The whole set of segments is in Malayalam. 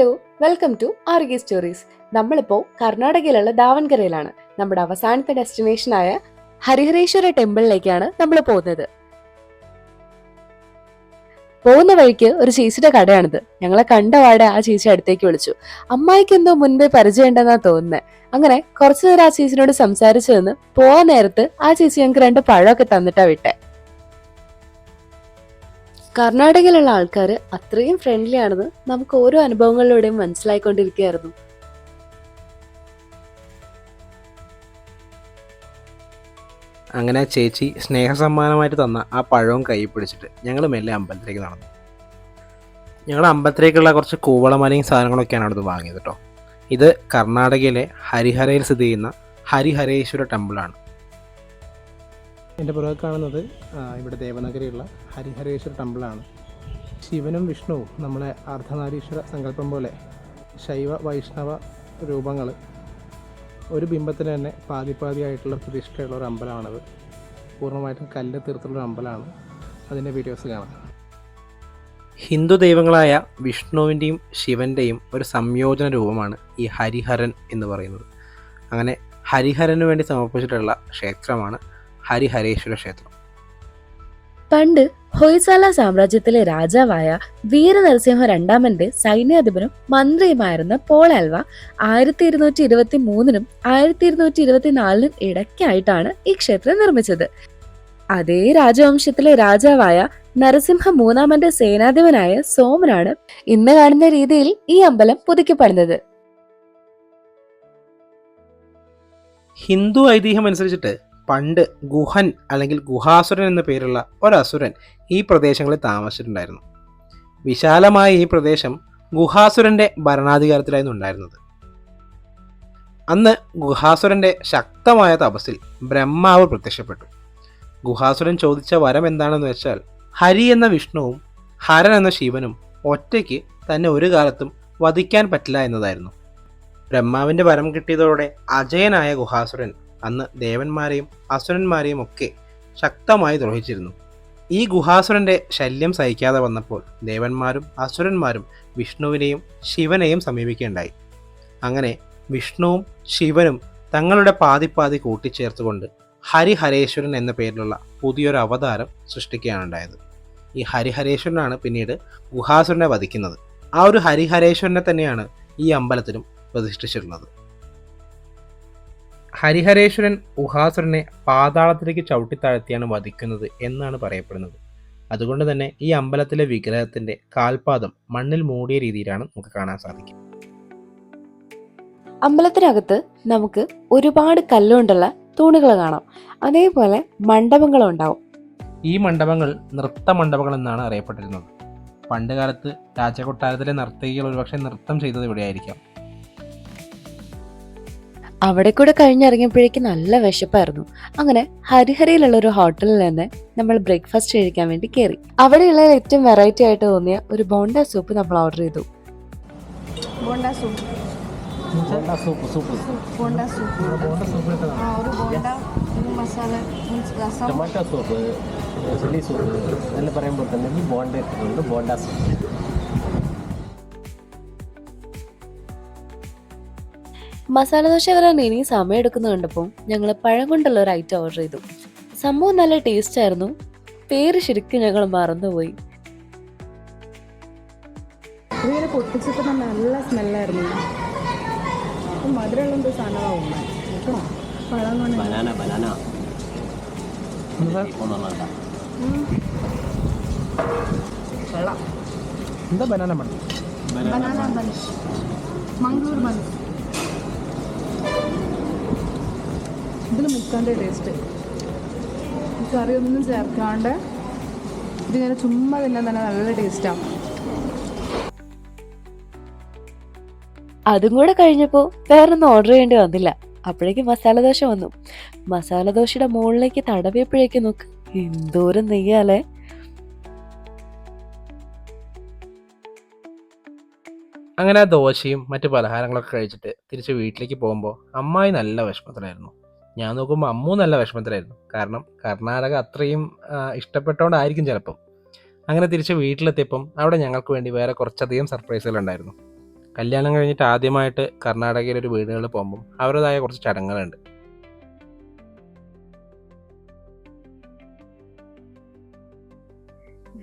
ഹലോ, വെൽക്കം ടു ആർഗി സ്റ്റോറീസ്. നമ്മളിപ്പോൾ കർണാടകയിലുള്ള ദാവൺഗരയിലാണ്. നമ്മുടെ അവസാനത്തെ ഡെസ്റ്റിനേഷനായ ഹരിഹരേശ്വര ടെമ്പിളിലേക്കാണ് നമ്മൾ പോകുന്നത്. പോകുന്ന വഴിക്ക് ഒരു ചേച്ചിയുടെ കടയാണിത്. ഞങ്ങളെ കണ്ടപാടെ ആ ചേച്ചി അടുത്തേക്ക് വിളിച്ചു. അമ്മായിക്ക് എന്തോ മുൻപേ പരിചയമുണ്ടെന്നാ തോന്നുന്നത്. അങ്ങനെ കുറച്ചു നേരം ആ ചേച്ചിനോട് സംസാരിച്ചു നിന്ന് പോവാൻ നേരത്ത് ആ ചേച്ചി ഞങ്ങൾക്ക് 2 പഴമൊക്കെ തന്നിട്ടാ വിട്ടെ. കർണാടകയിലുള്ള ആൾക്കാർ അത്രയും ഫ്രണ്ട്ലി ആണെന്ന് നമുക്ക് ഓരോ അനുഭവങ്ങളിലൂടെയും മനസ്സിലായിക്കൊണ്ടിരിക്കുകയായിരുന്നു. അങ്ങനെ ചേച്ചി സ്നേഹസമ്മാനമായിട്ട് തന്ന ആ പഴവും കൈ പിടിച്ചിട്ട് ഞങ്ങൾ മെല്ലെ അമ്പലത്തിലേക്ക് നടന്നു. ഞങ്ങൾ അമ്പലത്തിലേക്കുള്ള കുറച്ച് കൂവളമലയും സാധനങ്ങളൊക്കെയാണ് അവിടുന്ന് വാങ്ങിയത് കേട്ടോ. ഇത് കർണാടകയിലെ ഹരിഹരയിൽ സ്ഥിതി ചെയ്യുന്ന ഹരിഹരേശ്വര ടെമ്പിളാണ്. എൻ്റെ പുറകെ കാണുന്നത് ഇവിടെ ദേവനഗരിയുള്ള ഹരിഹരേശ്വര ടെമ്പിളാണ്. ശിവനും വിഷ്ണുവും നമ്മളെ അർദ്ധനാരീശ്വര സങ്കല്പം പോലെ ശൈവ വൈഷ്ണവ രൂപങ്ങൾ ഒരു ബിംബത്തിന് തന്നെ പാതിയായിട്ടുള്ള പ്രതിഷ്ഠയുള്ള ഒരു അമ്പലമാണത്. പൂർണ്ണമായിട്ടും കല്ല് തീർത്തുള്ളൊരു അമ്പലമാണ്. അതിൻ്റെ വീഡിയോസ് കാണാം. ഹിന്ദു ദൈവങ്ങളായ വിഷ്ണുവിൻ്റെയും ശിവൻ്റെയും ഒരു സംയോജന രൂപമാണ് ഈ ഹരിഹരൻ എന്ന് പറയുന്നത്. അങ്ങനെ ഹരിഹരന് വേണ്ടി സമർപ്പിച്ചിട്ടുള്ള ക്ഷേത്രമാണ് ഹരിഹരേശ്വര ക്ഷേത്രം. പണ്ട് ഹൊയ്സാല സാമ്രാജ്യത്തിലെ രാജാവായ വീരനരസിംഹ രണ്ടാമന്റെ സൈന്യാധിപനും മന്ത്രിയുമായിരുന്ന പോൾ ആൽവ 1223 1224 ഇടയ്ക്കായിട്ടാണ് ഈ ക്ഷേത്രം നിർമ്മിച്ചത്. അതേ രാജവംശത്തിലെ രാജാവായ നരസിംഹ മൂന്നാമന്റെ സേനാധിപനായ സോമനാണ് ഇന്ന് കാണുന്ന രീതിയിൽ ഈ അമ്പലം പുതുക്കി പണിതത്. ഹിന്ദു ഐതിഹ്യം അനുസരിച്ചിട്ട് പണ്ട് ഗുഹൻ അല്ലെങ്കിൽ ഗുഹാസുരൻ എന്ന പേരുള്ള ഒരസുരൻ ഈ പ്രദേശങ്ങളിൽ താമസിച്ചിട്ടുണ്ടായിരുന്നു. വിശാലമായ ഈ പ്രദേശം ഗുഹാസുരൻ്റെ ഭരണാധികാരത്തിലായിരുന്നു ഉണ്ടായിരുന്നത്. അന്ന് ഗുഹാസുരൻ്റെ ശക്തമായ തപസ്സിൽ ബ്രഹ്മാവ് പ്രത്യക്ഷപ്പെട്ടു. ഗുഹാസുരൻ ചോദിച്ച വരം എന്താണെന്ന് വെച്ചാൽ ഹരി എന്ന വിഷ്ണുവും ഹരൻ എന്ന ശിവനും ഒറ്റയ്ക്ക് തന്നെ ഒരു കാലത്തും വധിക്കാൻ പറ്റില്ല എന്നതായിരുന്നു. ബ്രഹ്മാവിൻ്റെ വരം കിട്ടിയതോടെ അജയനായ ഗുഹാസുരൻ അന്ന് ദേവന്മാരെയും അസുരന്മാരെയും ഒക്കെ ശക്തമായി ദ്രോഹിച്ചിരുന്നു. ഈ ഗുഹാസുരൻ്റെ ശല്യം സഹിക്കാതെ വന്നപ്പോൾ ദേവന്മാരും അസുരന്മാരും വിഷ്ണുവിനെയും ശിവനെയും സമീപിക്കുകയുണ്ടായി. അങ്ങനെ വിഷ്ണുവും ശിവനും തങ്ങളുടെ പാതി കൂട്ടിച്ചേർത്തുകൊണ്ട് ഹരിഹരേശ്വരൻ എന്ന പേരിലുള്ള പുതിയൊരു അവതാരം സൃഷ്ടിക്കുകയാണ് ഉണ്ടായത്. ഈ ഹരിഹരേശ്വരനാണ് പിന്നീട് ഗുഹാസുരനെ വധിക്കുന്നത്. ആ ഒരു ഹരിഹരേശ്വരനെ തന്നെയാണ് ഈ അമ്പലത്തിലും പ്രതിഷ്ഠിച്ചിട്ടുള്ളത്. ഹരിഹരേശ്വരൻ ഗുഹാസുരനെ പാതാളത്തിലേക്ക് ചവിട്ടിത്താഴ്ത്തിയാണ് വധിക്കുന്നത് എന്നാണ് പറയപ്പെടുന്നത്. അതുകൊണ്ട് തന്നെ ഈ അമ്പലത്തിലെ വിഗ്രഹത്തിന്റെ കാൽപാദം മണ്ണിൽ മൂടിയ രീതിയിലാണ് നമുക്ക് കാണാൻ സാധിക്കും. അമ്പലത്തിനകത്ത് നമുക്ക് ഒരുപാട് കല്ലുകൊണ്ടുള്ള തൂണുകൾ കാണാം. അതേപോലെ മണ്ഡപങ്ങളും ഉണ്ടാവും. ഈ മണ്ഡപങ്ങൾ നൃത്ത മണ്ഡപങ്ങൾ എന്നാണ് അറിയപ്പെട്ടിരുന്നത്. പണ്ട് കാലത്ത് രാജകൊട്ടാരത്തിലെ നർത്തകികൾ ഒരുപക്ഷെ നൃത്തം ചെയ്തത് ഇവിടെയായിരിക്കാം. അവിടെ കൂടെ കഴിഞ്ഞിറങ്ങിയപ്പോഴേക്കും നല്ല വിശപ്പായിരുന്നു. അങ്ങനെ ഹരിഹരയിലുള്ള ഒരു ഹോട്ടലിൽ തന്നെ നമ്മൾ ബ്രേക്ക്ഫാസ്റ്റ് കഴിക്കാൻ വേണ്ടി കയറി. അവിടെയുള്ള ഏറ്റവും വെറൈറ്റി ആയിട്ട് തോന്നിയ ഒരു ബോണ്ട സൂപ്പ് നമ്മൾ ഓർഡർ ചെയ്തു. മസാല ദോശ വരാൻ ഇനി സമയം എടുക്കുന്ന കണ്ടപ്പോൾ ഞങ്ങൾ പഴം കൊണ്ടുള്ള ഒരു ഐറ്റം ഓർഡർ ചെയ്തു. സംഭവം നല്ല ടേസ്റ്റ് ആയിരുന്നു. പേര് ശരിക്കും ഞങ്ങൾ മറന്നുപോയി. ഇങ്ങനെ പൊട്ടിച്ചപ്പോൾ നല്ല സ്മെല്ലായിരുന്നു. മധുരമുള്ള എന്തോ സാധനമാവും. പഴം എന്താ ബനാന ബൺ? മംഗ്ലൂർ ബൺ. ഇതിൽ മുക്കാൻ്റെ ടേസ്റ്റ്. കറിയൊന്നും ചേർക്കാണ്ട് ഇതിങ്ങനെ ചുമ്മാ തിന്നാൻ തന്നെ നല്ല ടേസ്റ്റാണ്. അതും കൂടെ കഴിഞ്ഞപ്പോൾ വേറൊന്നും ഓർഡർ ചെയ്യേണ്ടി വന്നില്ല. അപ്പോഴേക്കും മസാല ദോശ വന്നു. മസാല ദോശയുടെ മുകളിലേക്ക് തടവിയപ്പോഴേക്കും നോക്ക് എന്തോരം നെയ്യാലേ. അങ്ങനെ ആ ദോശയും മറ്റു പലഹാരങ്ങളൊക്കെ കഴിച്ചിട്ട് തിരിച്ച് വീട്ടിലേക്ക് പോകുമ്പോൾ അമ്മായി നല്ല വിഷമത്തിലായിരുന്നു. ഞാൻ നോക്കുമ്പോൾ അമ്മു നല്ല വിഷമത്തിലായിരുന്നു. കാരണം കർണാടക അത്രയും ഇഷ്ടപ്പെട്ടോണ്ടായിരിക്കും ചിലപ്പം. അങ്ങനെ തിരിച്ച് വീട്ടിലെത്തിയപ്പം അവിടെ ഞങ്ങൾക്ക് വേണ്ടി വേറെ കുറച്ചധികം സർപ്രൈസുകൾ ഉണ്ടായിരുന്നു. കല്യാണം കഴിഞ്ഞിട്ട് ആദ്യമായിട്ട് കർണാടകയിൽ ഒരു വീടുകളിൽ പോകുമ്പം അവരുടേതായ കുറച്ച് ചടങ്ങുകളുണ്ട്.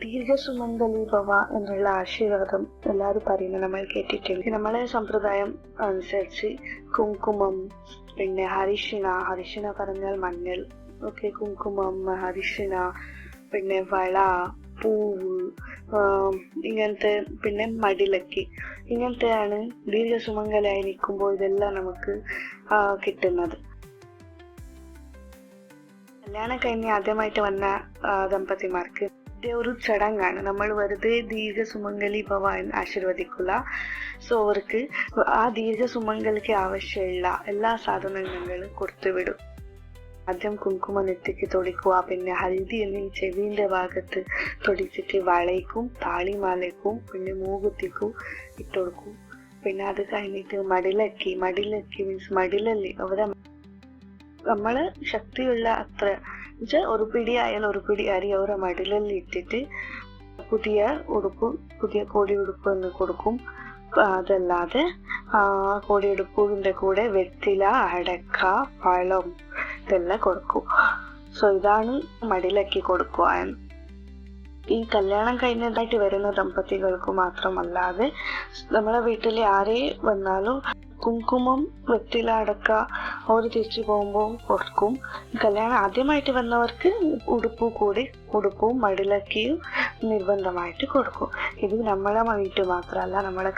ദീർഘസുമംഗലി ഭവ എന്നുള്ള ആശീർവാദം എല്ലാവരും പറയുന്നത് നമ്മൾ കേട്ടിട്ടുണ്ട്. നമ്മളെ സമ്പ്രദായം അനുസരിച്ച് കുങ്കുമം, പിന്നെ ഹരിശിണ പറഞ്ഞാൽ മഞ്ഞൾ, ഓക്കെ, കുങ്കുമം, ഹരിശിണ, പിന്നെ വള, പൂവ്, ഇങ്ങനത്തെ, പിന്നെ മടിലക്കി, ഇങ്ങനത്തെയാണ് ദീർഘസുമംഗലായി നിൽക്കുമ്പോൾ ഇതെല്ലാം നമുക്ക് കിട്ടുന്നത്. കല്യാണം കഴിഞ്ഞ് ആദ്യമായിട്ട് വന്ന ദമ്പതിമാർക്ക് ഇത് ഒരു ചടങ്ങാണ്. നമ്മൾ വെറുതെ ദീർഘസുമംഗലി ഭവാൻ ആശീർവദിക്കില്ല. സോ അവർക്ക് ആ ദീർഘസുമംഗലിക്ക് ആവശ്യമുള്ള എല്ലാ സാധനങ്ങളും കൊടുത്തുവിടും. ആദ്യം കുങ്കുമം നെറ്റിക്ക് തൊടിക്കുക, പിന്നെ ഹൽദി അല്ലെങ്കിൽ ചെവിന്റെ ഭാഗത്ത് തൊടിച്ചിട്ട് വളയ്ക്കും, താളിമാലയ്ക്കും, പിന്നെ മൂകുത്തിക്കും ഇട്ടുകൊടുക്കും. പിന്നെ അത് കഴിഞ്ഞിട്ട് മടിലക്കി മീൻസ് മടിലല്ലി അവിടെ നമ്മള് ശക്തിയുള്ള അത്ര വെച്ചാൽ ഒരു പിടി ആയാലും ഒരു പിടി അരി അവരെ മടിലല്ലി ഇട്ടിട്ട് പുതിയ കോടി ഉടുപ്പ് എന്ന് കൊടുക്കും. അതല്ലാതെ കോടിയുടുപ്പിന്റെ കൂടെ വെറ്റില, അടക്ക, പഴം ഇതെല്ലാം കൊടുക്കും. സോ ഇതാണ് മടിലക്കി കൊടുക്കുക. ഈ കല്യാണം കഴിഞ്ഞതായിട്ട് വരുന്ന ദമ്പതികൾക്ക് മാത്രമല്ലാതെ നമ്മളെ വീട്ടിൽ ആരേ വന്നാലും കുങ്കുമം, വെറ്റില, അടക്ക അവർ തിരിച്ചു പോകുമ്പോൾ കൊടുക്കും. കല്യാണം ആദ്യമായിട്ട് വന്നവർക്ക് ഉടുപ്പും മടിലക്കിയും നിർബന്ധമായിട്ട് കൊടുക്കും. ഇത് നമ്മളെ വീട്ടിൽ മാത്രമല്ല, നമ്മളെ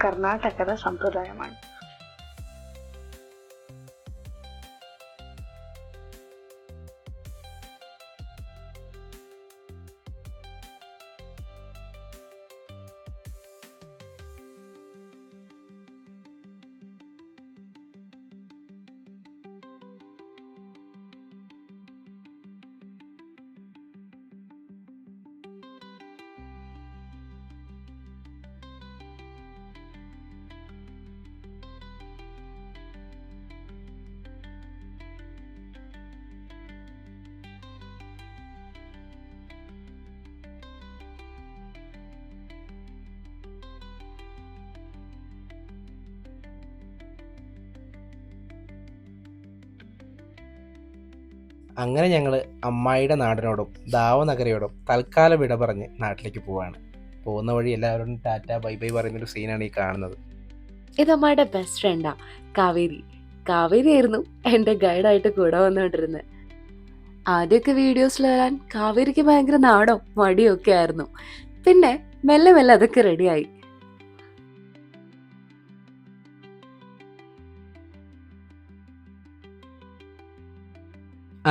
കർണാടകയുടെ സമ്പ്രദായമാണ്. അങ്ങനെ ഞങ്ങൾ അമ്മായിയുടെ നാടിനോടും ദാവനഗരയോടും തൽക്കാലം വിട പറഞ്ഞ് നാട്ടിലേക്ക് പോവാണ്. പോകുന്ന വഴി എല്ലാവരോടും ടാറ്റ ബൈ ബൈ പറയുന്നൊരു സീനാണ് ഈ കാണുന്നത്. ഇത് അമ്മയുടെ ബെസ്റ്റ് ഫ്രണ്ടാ കാവേരി ആയിരുന്നു എൻ്റെ ഗൈഡായിട്ട് കൂടെ വന്നുകൊണ്ടിരുന്നത്. ആദ്യമൊക്കെ വീഡിയോസിൽ വരാൻ കാവേരിക്ക് ഭയങ്കര നാടോ മടിയോ ഒക്കെ ആയിരുന്നു. പിന്നെ മെല്ലെ മെല്ലെ അതൊക്കെ റെഡിയായി.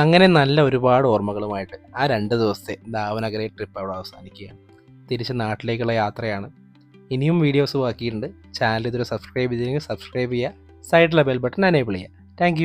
അങ്ങനെ നല്ല ഒരുപാട് ഓർമ്മകളുമായിട്ട് ആ 2 ദിവസത്തെ ദാവനഗര ട്രിപ്പ് അവിടെ അവസാനിക്കുകയാണ്. തിരിച്ച് നാട്ടിലേക്കുള്ള യാത്രയാണ്. ഇനിയും വീഡിയോസ് ബാക്കിയിട്ടുണ്ട്. ചാനൽ ഇതുവരെ സബ്സ്ക്രൈബ് ചെയ്തില്ലെങ്കിൽ സബ്സ്ക്രൈബ് ചെയ്യുക, സൈഡിലെ ബെൽ ബട്ടൺ എനേബിൾ ചെയ്യുക. താങ്ക്